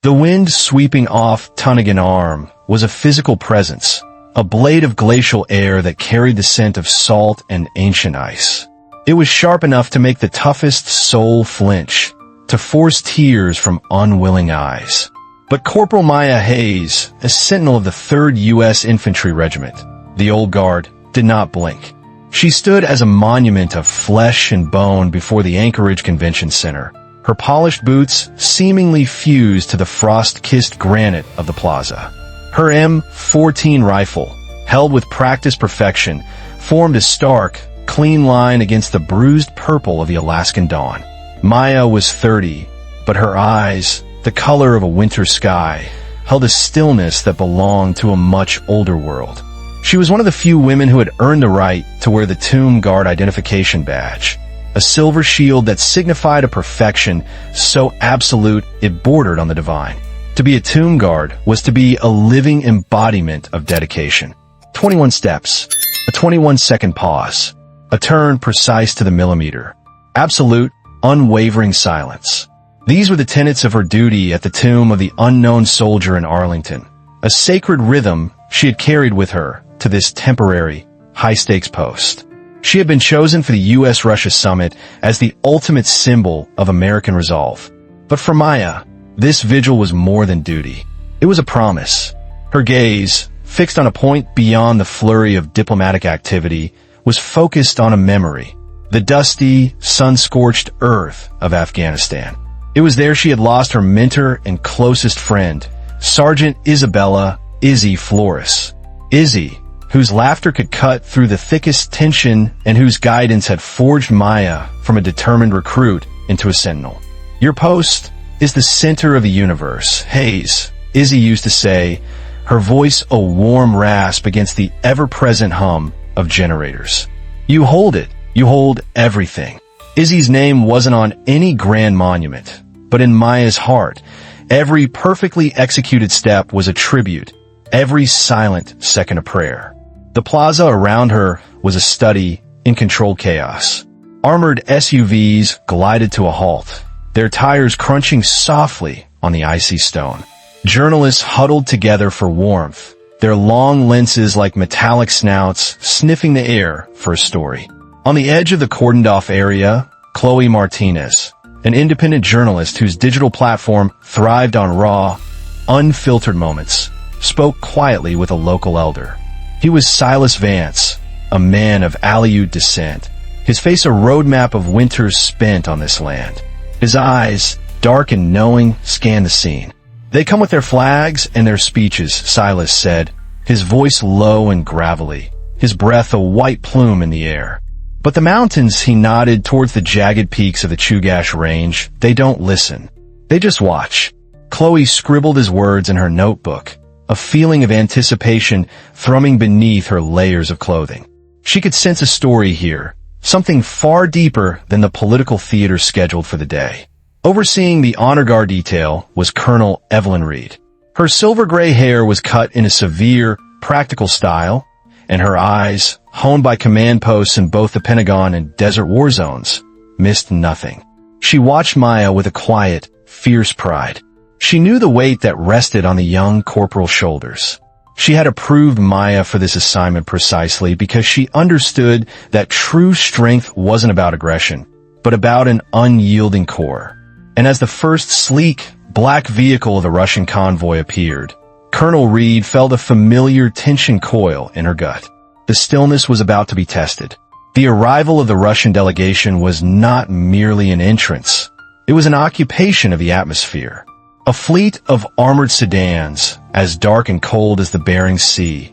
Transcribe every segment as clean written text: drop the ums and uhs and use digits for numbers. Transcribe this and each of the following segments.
The wind sweeping off Tunigan Arm was a physical presence, a blade of glacial air that carried the scent of salt and ancient ice. It was sharp enough to make the toughest soul flinch, to force tears from unwilling eyes. But Corporal Maya Hayes, a sentinel of the 3rd U.S. Infantry Regiment, the old guard, did not blink. She stood as a monument of flesh and bone before the Anchorage Convention Center, her polished boots seemingly fused to the frost-kissed granite of the Plaza. Her M14 rifle, held with practiced perfection, formed a stark, clean line against the bruised purple of the Alaskan dawn. Maya was 30, but her eyes, the color of a winter sky, held a stillness that belonged to a much older world. She was one of the few women who had earned the right to wear the Tomb Guard identification badge, a silver shield that signified a perfection so absolute it bordered on the divine. To be a Tomb Guard was to be a living embodiment of dedication. 21 steps, a 21-second pause, a turn precise to the millimeter, absolute, unwavering silence. These were the tenets of her duty at the tomb of the unknown soldier in Arlington, a sacred rhythm she had carried with her to this temporary, high-stakes post. She had been chosen for the U.S.-Russia summit as the ultimate symbol of American resolve. But for Maya, this vigil was more than duty. It was a promise. Her gaze, fixed on a point beyond the flurry of diplomatic activity, was focused on a memory, the dusty, sun-scorched earth of Afghanistan. It was there she had lost her mentor and closest friend, Sergeant Isabella Izzy Flores. Izzy, whose laughter could cut through the thickest tension and whose guidance had forged Maya from a determined recruit into a sentinel. Your post is the center of the universe, Hayes, Izzy used to say, her voice a warm rasp against the ever-present hum of generators. You hold it. You hold everything. Izzy's name wasn't on any grand monument, but in Maya's heart, every perfectly executed step was a tribute, every silent second a prayer. The plaza around her was a study in controlled chaos. Armored SUVs glided to a halt, their tires crunching softly on the icy stone. Journalists huddled together for warmth, their long lenses like metallic snouts sniffing the air for a story. On the edge of the cordoned-off area, Chloe Martinez, an independent journalist whose digital platform thrived on raw, unfiltered moments, spoke quietly with a local elder. He was Silas Vance, a man of Aleut descent, his face a roadmap of winters spent on this land. His eyes, dark and knowing, scanned the scene. They come with their flags and their speeches, Silas said, his voice low and gravelly, his breath a white plume in the air. But the mountains, he nodded towards the jagged peaks of the Chugach Range, they don't listen. They just watch. Chloe scribbled his words in her notebook, a feeling of anticipation thrumming beneath her layers of clothing. She could sense a story here, something far deeper than the political theater scheduled for the day. Overseeing the honor guard detail was Colonel Evelyn Reed. Her silver-gray hair was cut in a severe, practical style, and her eyes, honed by command posts in both the Pentagon and desert war zones, missed nothing. She watched Maya with a quiet, fierce pride. She knew the weight that rested on the young corporal's shoulders. She had approved Maya for this assignment precisely because she understood that true strength wasn't about aggression, but about an unyielding core. And as the first sleek, black vehicle of the Russian convoy appeared, Colonel Reed felt a familiar tension coil in her gut. The stillness was about to be tested. The arrival of the Russian delegation was not merely an entrance. It was an occupation of the atmosphere. A fleet of armored sedans, as dark and cold as the Bering Sea,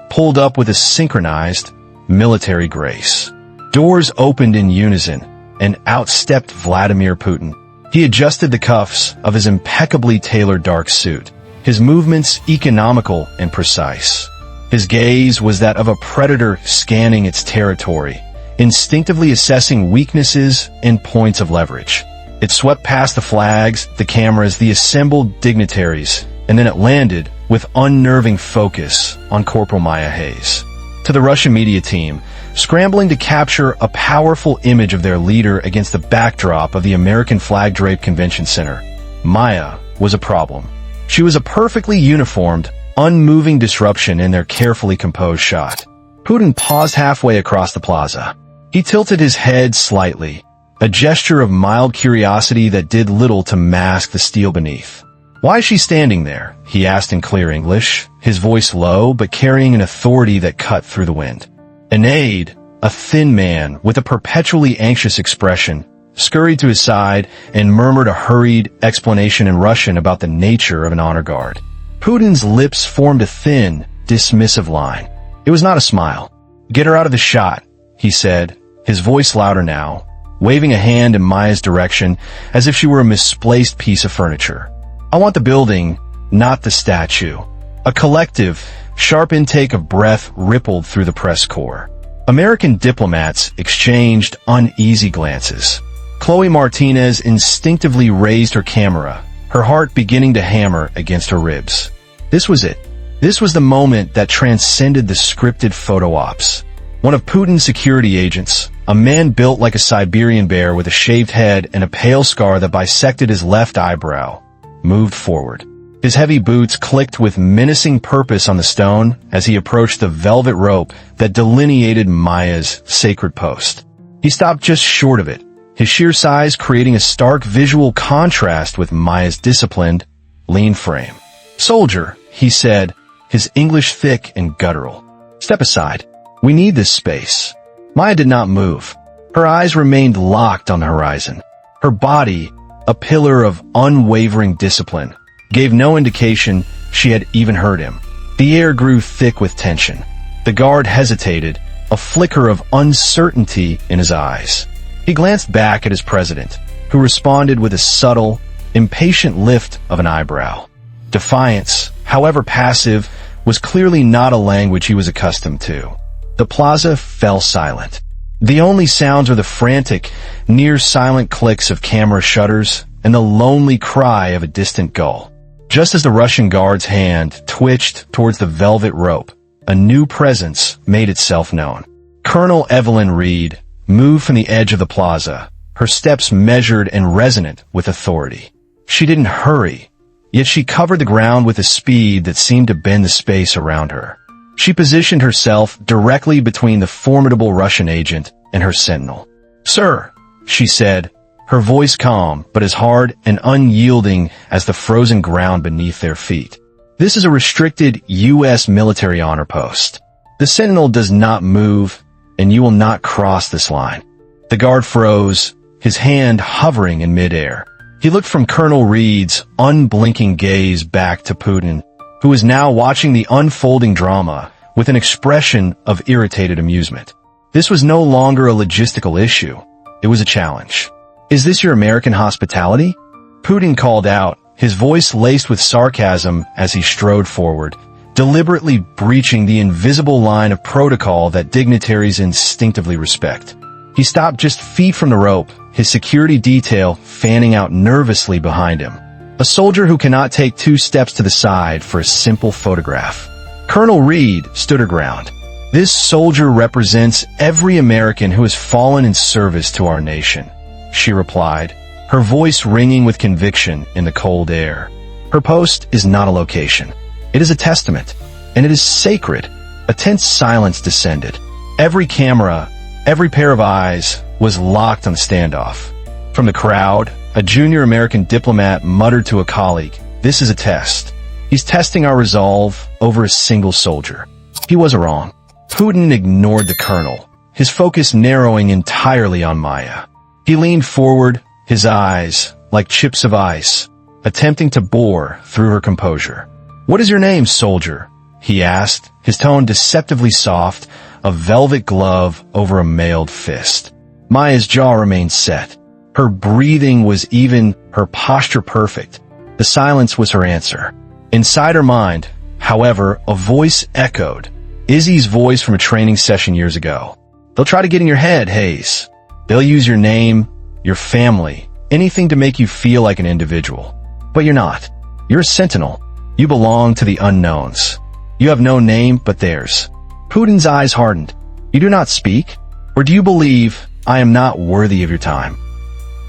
pulled up with a synchronized, military grace. Doors opened in unison, and out stepped Vladimir Putin. He adjusted the cuffs of his impeccably tailored dark suit, his movements economical and precise. His gaze was that of a predator scanning its territory, instinctively assessing weaknesses and points of leverage. It swept past the flags, the cameras, the assembled dignitaries, and then it landed with unnerving focus on Corporal Maya Hayes. To the Russian media team, scrambling to capture a powerful image of their leader against the backdrop of the American flag-draped convention center, Maya was a problem. She was a perfectly uniformed, unmoving disruption in their carefully composed shot. Putin paused halfway across the plaza. He tilted his head slightly, a gesture of mild curiosity that did little to mask the steel beneath. "Why is she standing there?" he asked in clear English, his voice low but carrying an authority that cut through the wind. An aide, a thin man with a perpetually anxious expression, scurried to his side and murmured a hurried explanation in Russian about the nature of an honor guard. Putin's lips formed a thin, dismissive line. It was not a smile. "Get her out of the shot," he said, his voice louder now, waving a hand in Maya's direction as if she were a misplaced piece of furniture. "I want the building, not the statue." A collective, sharp intake of breath rippled through the press corps. American diplomats exchanged uneasy glances. Chloe Martinez instinctively raised her camera, her heart beginning to hammer against her ribs. This was it. This was the moment that transcended the scripted photo ops. One of Putin's security agents, a man built like a Siberian bear with a shaved head and a pale scar that bisected his left eyebrow, moved forward. His heavy boots clicked with menacing purpose on the stone as he approached the velvet rope that delineated Maya's sacred post. He stopped just short of it, his sheer size creating a stark visual contrast with Maya's disciplined, lean frame. "Soldier," he said, his English thick and guttural. "Step aside. We need this space." Maya did not move. Her eyes remained locked on the horizon. Her body, a pillar of unwavering discipline, gave no indication she had even heard him. The air grew thick with tension. The guard hesitated, a flicker of uncertainty in his eyes. He glanced back at his president, who responded with a subtle, impatient lift of an eyebrow. Defiance, however passive, was clearly not a language he was accustomed to. The plaza fell silent. The only sounds were the frantic, near-silent clicks of camera shutters and the lonely cry of a distant gull. Just as the Russian guard's hand twitched towards the velvet rope, a new presence made itself known. Colonel Evelyn Reed moved from the edge of the plaza, her steps measured and resonant with authority. She didn't hurry, yet she covered the ground with a speed that seemed to bend the space around her. She positioned herself directly between the formidable Russian agent and her sentinel. "Sir," she said, her voice calm but as hard and unyielding as the frozen ground beneath their feet. "This is a restricted U.S. military honor post. The sentinel does not move, and you will not cross this line." The guard froze, his hand hovering in midair. He looked from Colonel Reed's unblinking gaze back to Putin, who was now watching the unfolding drama with an expression of irritated amusement. This was no longer a logistical issue. It was a challenge. "Is this your American hospitality?" Putin called out, his voice laced with sarcasm as he strode forward, deliberately breaching the invisible line of protocol that dignitaries instinctively respect. He stopped just feet from the rope, his security detail fanning out nervously behind him. A soldier who cannot take 2 steps to the side for a simple photograph. Colonel Reed stood her ground. "This soldier represents every American who has fallen in service to our nation," she replied, her voice ringing with conviction in the cold air. "Her post is not a location. It is a testament, and it is sacred." A tense silence descended. Every camera, every pair of eyes was locked on the standoff. From the crowd, a junior American diplomat muttered to a colleague, "This is a test. He's testing our resolve over a single soldier." He wasn't wrong. Putin ignored the colonel, his focus narrowing entirely on Maya. He leaned forward, his eyes, like chips of ice, attempting to bore through her composure. "What is your name, soldier?" he asked, his tone deceptively soft, a velvet glove over a mailed fist. Maya's jaw remained set. Her breathing was even, her posture perfect. The silence was her answer. Inside her mind, however, a voice echoed, Izzy's voice from a training session years ago. "They'll try to get in your head, Hayes. They'll use your name, your family, anything to make you feel like an individual. But you're not. You're a sentinel. You belong to the unknowns. You have no name but theirs." Putin's eyes hardened. "You do not speak? Or do you believe I am not worthy of your time?"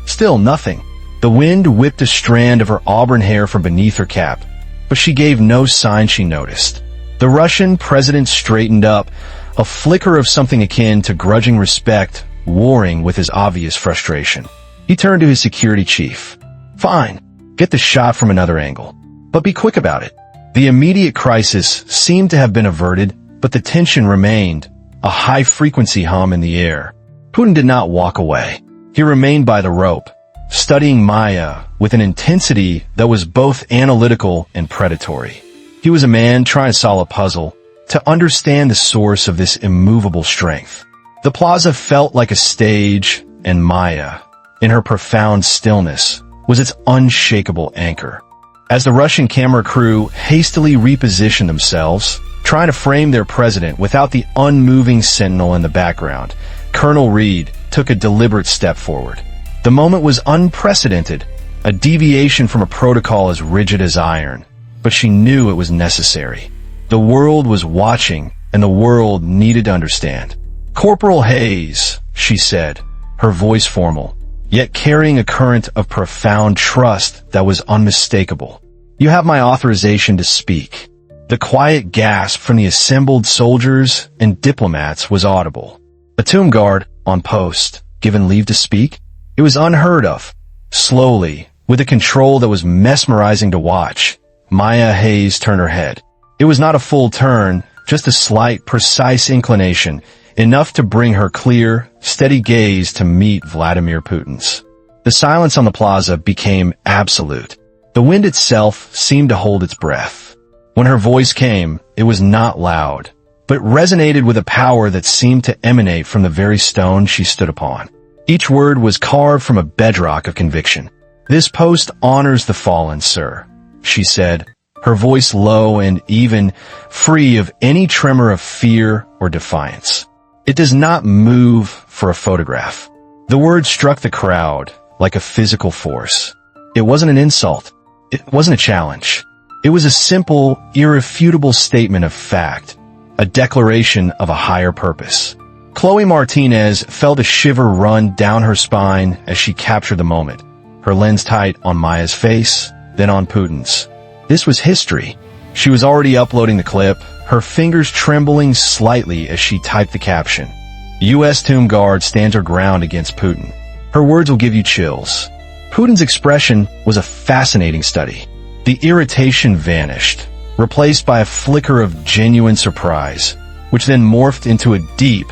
Still nothing. The wind whipped a strand of her auburn hair from beneath her cap, but she gave no sign she noticed. The Russian president straightened up, a flicker of something akin to grudging respect warring with his obvious frustration. He turned to his security chief. "Fine, get the shot from another angle. But be quick about it." The immediate crisis seemed to have been averted, but the tension remained, a high-frequency hum in the air. Putin did not walk away. He remained by the rope, studying Maya with an intensity that was both analytical and predatory. He was a man trying to solve a puzzle, to understand the source of this immovable strength. The plaza felt like a stage, and Maya, in her profound stillness, was its unshakable anchor. As the Russian camera crew hastily repositioned themselves, trying to frame their president without the unmoving Sentinel in the background, Colonel Reed took a deliberate step forward. The moment was unprecedented, a deviation from a protocol as rigid as iron, but she knew it was necessary. The world was watching, and the world needed to understand. "Corporal Hayes," she said, her voice formal, yet carrying a current of profound trust that was unmistakable. "You have my authorization to speak." The quiet gasp from the assembled soldiers and diplomats was audible. A tomb guard, on post, given leave to speak? It was unheard of. Slowly, with a control that was mesmerizing to watch, Maya Hayes turned her head. It was not a full turn, just a slight, precise inclination, enough to bring her clear, steady gaze to meet Vladimir Putin's. The silence on the plaza became absolute. The wind itself seemed to hold its breath. When her voice came, it was not loud, but resonated with a power that seemed to emanate from the very stone she stood upon. Each word was carved from a bedrock of conviction. "This post honors the fallen, sir," she said, her voice low and even, free of any tremor of fear or defiance. "It does not move for a photograph." The words struck the crowd like a physical force. It wasn't an insult. It wasn't a challenge. It was a simple, irrefutable statement of fact, a declaration of a higher purpose. Chloe Martinez felt a shiver run down her spine as she captured the moment, her lens tight on Maya's face, then on Putin's. This was history. She was already uploading the clip, her fingers trembling slightly as she typed the caption. "U.S. Tomb Guard stands her ground against Putin." Her words will give you chills. Putin's expression was a fascinating study. The irritation vanished, replaced by a flicker of genuine surprise, which then morphed into a deep,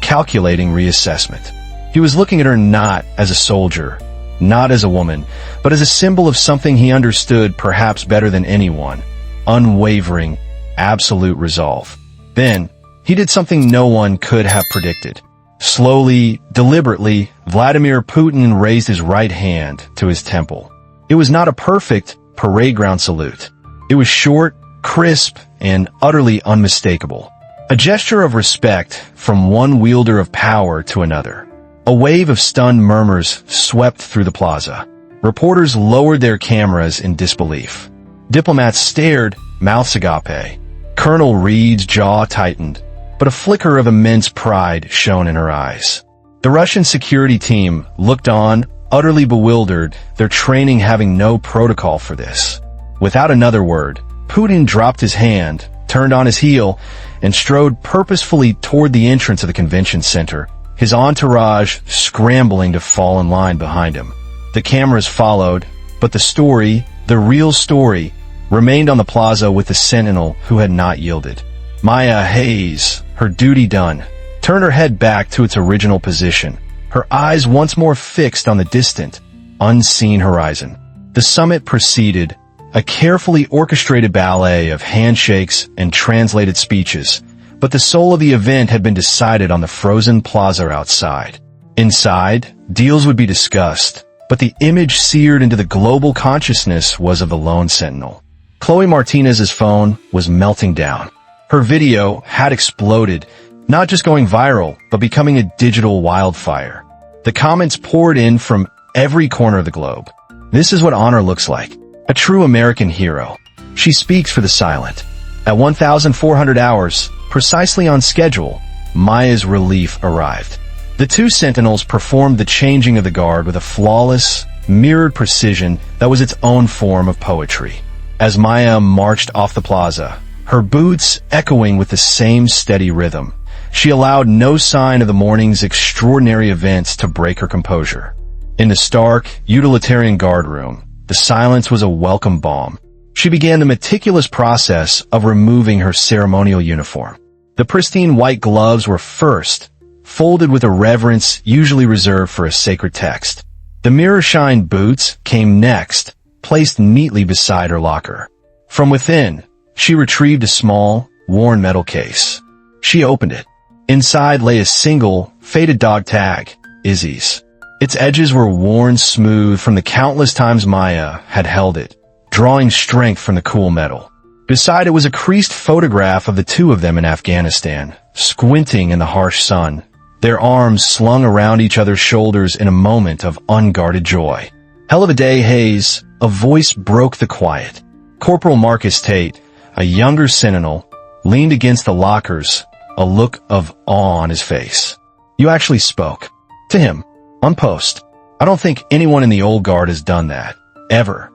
calculating reassessment. He was looking at her not as a soldier, not as a woman, but as a symbol of something he understood perhaps better than anyone: unwavering, absolute resolve. Then, he did something no one could have predicted. Slowly, deliberately, Vladimir Putin raised his right hand to his temple. It was not a perfect parade ground salute. It was short, crisp, and utterly unmistakable. A gesture of respect from one wielder of power to another. A wave of stunned murmurs swept through the plaza. Reporters lowered their cameras in disbelief. Diplomats stared, mouths agape. Colonel Reed's jaw tightened, but a flicker of immense pride shone in her eyes. The Russian security team looked on, utterly bewildered, their training having no protocol for this. Without another word, Putin dropped his hand, turned on his heel, and strode purposefully toward the entrance of the convention center, his entourage scrambling to fall in line behind him. The cameras followed, but the story, the real story, remained on the plaza with the Sentinel who had not yielded. Maya Hayes, her duty done, turned her head back to its original position, her eyes once more fixed on the distant, unseen horizon. The summit proceeded, a carefully orchestrated ballet of handshakes and translated speeches, but the soul of the event had been decided on the frozen plaza outside. Inside, deals would be discussed, but the image seared into the global consciousness was of the lone Sentinel. Chloe Martinez's phone was melting down. Her video had exploded, not just going viral, but becoming a digital wildfire. The comments poured in from every corner of the globe. This is what honor looks like. A true American hero. She speaks for the silent. At 1,400 hours, precisely on schedule, Maya's relief arrived. The two Sentinels performed the changing of the guard with a flawless, mirrored precision that was its own form of poetry. as Maya marched off the plaza, her boots echoing with the same steady rhythm. She allowed no sign of the morning's extraordinary events to break her composure. In the stark, utilitarian guardroom, the silence was a welcome balm. She began the meticulous process of removing her ceremonial uniform. The pristine white gloves were first, folded with a reverence usually reserved for a sacred text. The mirror-shine boots came next, placed neatly beside her locker. From within, she retrieved a small, worn metal case. She opened it. Inside lay a single, faded dog tag, Izzy's. Its edges were worn smooth from the countless times Maya had held it, drawing strength from the cool metal. Beside it was a creased photograph of the two of them in Afghanistan, squinting in the harsh sun, their arms slung around each other's shoulders in a moment of unguarded joy. "Hell of a day, Hayes," a voice broke the quiet. Corporal Marcus Tate, a younger Sentinel, leaned against the lockers, a look of awe on his face. "You actually spoke. To him. On post. I don't think anyone in the old guard has done that. Ever."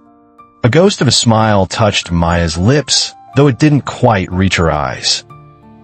A ghost of a smile touched Maya's lips, though it didn't quite reach her eyes.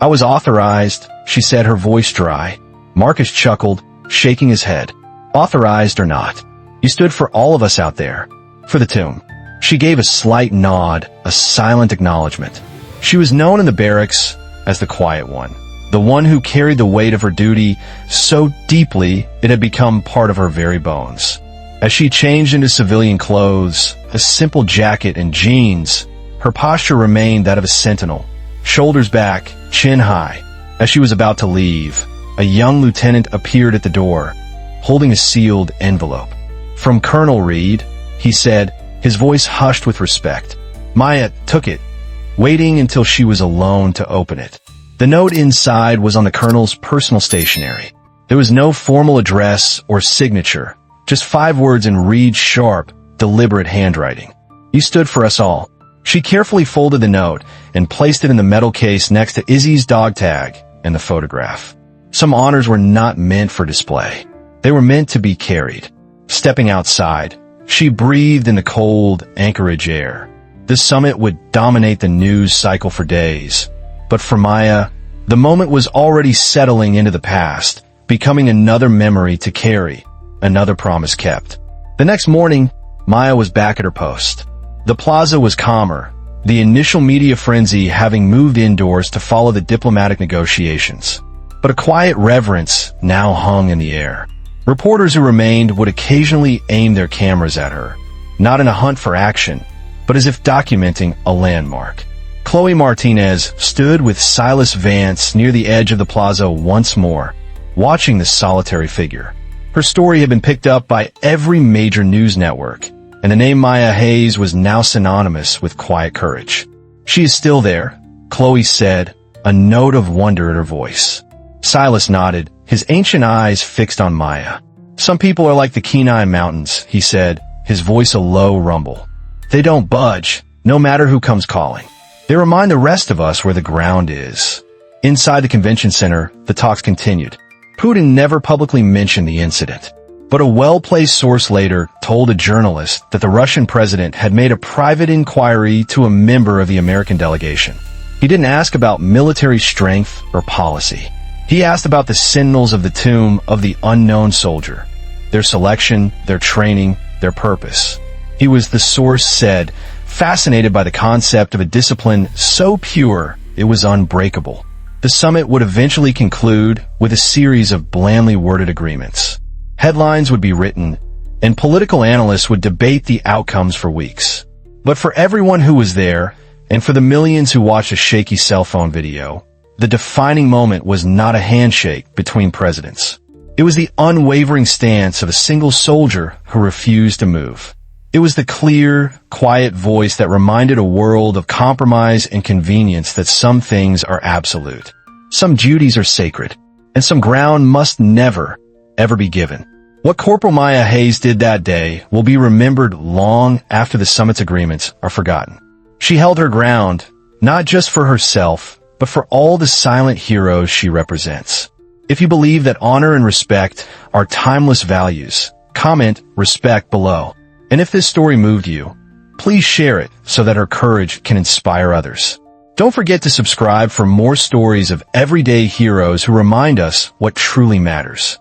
"I was authorized," she said, her voice dry. Marcus chuckled, shaking his head. "Authorized or not, you stood for all of us out there. For the tomb." She gave a slight nod, a silent acknowledgement. She was known in the barracks as the quiet one, the one who carried the weight of her duty so deeply it had become part of her very bones. As she changed into civilian clothes, a simple jacket and jeans, her posture remained that of a sentinel, shoulders back, chin high. As she was about to leave, a young lieutenant appeared at the door, holding a sealed envelope. "From Colonel Reed," he said, his voice hushed with respect. Maya took it, waiting until she was alone to open it. The note inside was on the colonel's personal stationery. There was no formal address or signature, just 5 words in Reed's sharp, deliberate handwriting. "You stood for us all." She carefully folded the note and placed it in the metal case next to Izzy's dog tag and the photograph. Some honors were not meant for display. They were meant to be carried. Stepping outside, she breathed in the cold Anchorage air. The summit would dominate the news cycle for days. But for Maya, the moment was already settling into the past, becoming another memory to carry, another promise kept. The next morning, Maya was back at her post. The plaza was calmer, the initial media frenzy having moved indoors to follow the diplomatic negotiations. But a quiet reverence now hung in the air. Reporters who remained would occasionally aim their cameras at her, not in a hunt for action, but as if documenting a landmark. Chloe Martinez stood with Silas Vance near the edge of the plaza once more, watching the solitary figure. Her story had been picked up by every major news network, and the name Maya Hayes was now synonymous with quiet courage. "She is still there," Chloe said, a note of wonder in her voice. Silas nodded, his ancient eyes fixed on Maya. "Some people are like the Kenai Mountains," he said, his voice a low rumble. "They don't budge, no matter who comes calling. They remind the rest of us where the ground is." Inside the convention center, the talks continued. Putin never publicly mentioned the incident, but a well-placed source later told a journalist that the Russian president had made a private inquiry to a member of the American delegation. He didn't ask about military strength or policy. He asked about the sentinels of the tomb of the unknown soldier, their selection, their training, their purpose. He was, the source said, fascinated by the concept of a discipline so pure it was unbreakable. The summit would eventually conclude with a series of blandly worded agreements. Headlines would be written, and political analysts would debate the outcomes for weeks. But for everyone who was there, and for the millions who watched a shaky cell phone video, the defining moment was not a handshake between presidents. It was the unwavering stance of a single soldier who refused to move. It was the clear, quiet voice that reminded a world of compromise and convenience that some things are absolute, some duties are sacred, and some ground must never, ever be given. What Corporal Maya Hayes did that day will be remembered long after the summit's agreements are forgotten. She held her ground, not just for herself, but for all the silent heroes she represents. If you believe that honor and respect are timeless values, comment respect below. And if this story moved you, Please share it so that her courage can inspire others. Don't forget to subscribe for more stories of everyday heroes who remind us what truly matters.